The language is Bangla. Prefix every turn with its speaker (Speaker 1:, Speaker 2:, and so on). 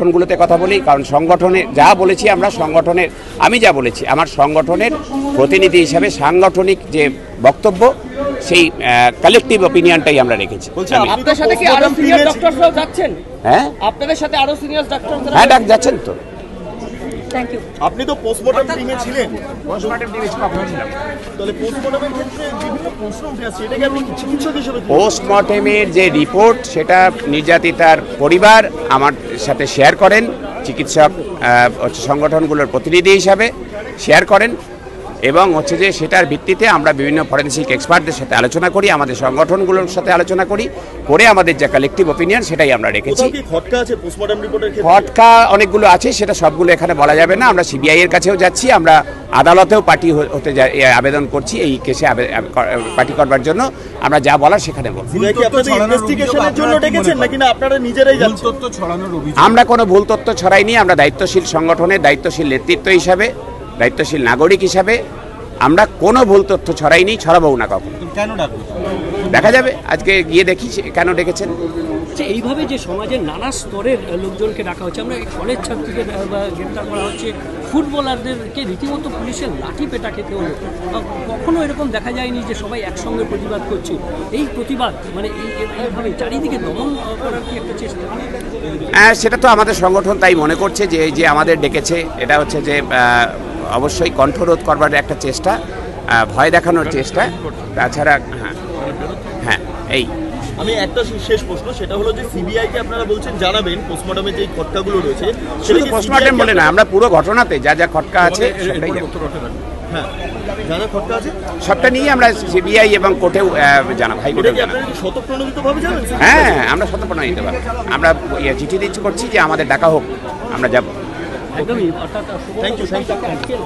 Speaker 1: সংগঠনগুলোতে কথা বলি, কারণ সংগঠনে যা বলেছি আমি যা বলেছি আমার সংগঠনের প্রতিনিধি হিসাবে সাংগঠনিক যে বক্তব্য সেই কালেকটিভ অপিনিয়নটাই আমরা রেখেছি।
Speaker 2: আপনাদের সাথে কি আরো সিনিয়র ডক্টররাও যাচ্ছেন?
Speaker 1: হ্যাঁ,
Speaker 2: আপনাদের সাথে আরো সিনিয়র ডক্টররা?
Speaker 1: হ্যাঁ, যাচ্ছেন তো।
Speaker 2: Thank you.
Speaker 3: আপনি তো পোস্টমর্টম টিমে ছিলেন।
Speaker 1: পোস্টমর্টম টিমে কখন ছিলাম?
Speaker 3: তাহলে পোস্টমর্টমের ক্ষেত্রে বিভিন্ন প্রশ্ন উঠে আসছে, এটাকে আপনি চিকিৎসক হিসেবে
Speaker 1: পোস্টমর্টেমের যে রিপোর্ট সেটা নির্যাতিতার পরিবার আমার সাথে শেয়ার করেন, চিকিৎসক সংগঠনগুলোর প্রতিনিধি হিসাবে শেয়ার করেন, এবং হচ্ছে যে সেটার ভিত্তিতে আমরা বিভিন্ন ফরেনসিক এক্সপার্টদের সাথে আলোচনা করি, আমাদের সংগঠনগুলোর সাথে আলোচনা করি, করে আমাদের যে কালেকটিভ অপিনিয়ন সেটাই আমরা রেখেছি।
Speaker 3: খটকা আছে পোস্টমর্টম রিপোর্টের ক্ষেত্রে?
Speaker 1: খটকা অনেকগুলো আছে, সেটা সবগুলো এখানে বলা যাবে না। আমরা সিবিআই এর কাছেও যাচ্ছি, আমরা আদালতেও পার্টি হতে আবেদন করছি এই কেসে পার্টি করবার জন্য। আমরা যা বলার সেখানে বলব। আমরা কোনো ভুল তথ্য ছড়াইনি। আমরা দায়িত্বশীল সংগঠনের দায়িত্বশীল নেতৃত্ব হিসাবে, দায়িত্বশীল নাগরিক হিসাবে আমরা কোনো ভুল তথ্য ছড়াইনি, ছড়াবও না কখনো।
Speaker 3: কেন ডাকবেন
Speaker 1: দেখা যাবে, আজকে গিয়ে দেখি কেন ডেকেছেন।
Speaker 4: এইভাবে যে সমাজের নানা স্তরের লোকজনকে ডাকা হচ্ছে, আমরা কলেজ ছাত্রীকে গ্রেপ্তার করা হচ্ছে, ফুটবলারদেরকে রীতিমতো পুলিশের লাঠি পেটা খেতে হলো, কখনো এরকম দেখা যায়নি যে সবাই একসঙ্গে প্রতিবাদ করছে। এই প্রতিবাদ মানে এইভাবে চারিদিকে দমন করার কি একটা চেষ্টা?
Speaker 1: হ্যাঁ, সেটা তো আমাদের সংগঠন তাই মনে করছে যে এই যে আমাদের ডেকেছে এটা হচ্ছে যে অবশ্যই কণ্ঠরোধ করবার একটা চেষ্টা, ভয় দেখানোর চেষ্টা। তাছাড়া হ্যাঁ এই
Speaker 3: আমি একটা শেষ প্রশ্ন, সেটা হলো যে সিবিআই কে আপনারা বলছেন জানাবেন পোস্টমর্টমের যে খটকাগুলো রয়েছে,
Speaker 1: শুধু পোস্টমর্টম বলে না, আমরা পুরো ঘটনাতে যা যা খটকা আছে
Speaker 3: হ্যাঁ যা যা খটকা আছে
Speaker 1: সবটা নিয়ে আমরা সিবিআই এবং কোর্টেও জানাবো, হাইকোর্টেও জানাবো।
Speaker 3: স্বতঃপ্রণোদিতভাবে জানেন?
Speaker 1: হ্যাঁ, আমরা স্বতঃপ্রণোদিত ভাবে আমরা চিঠি করছি যে আমাদের ডাকা হোক, আমরা যাব।
Speaker 4: একদমই। অর্থাৎ
Speaker 3: থ্যাংক ইউ।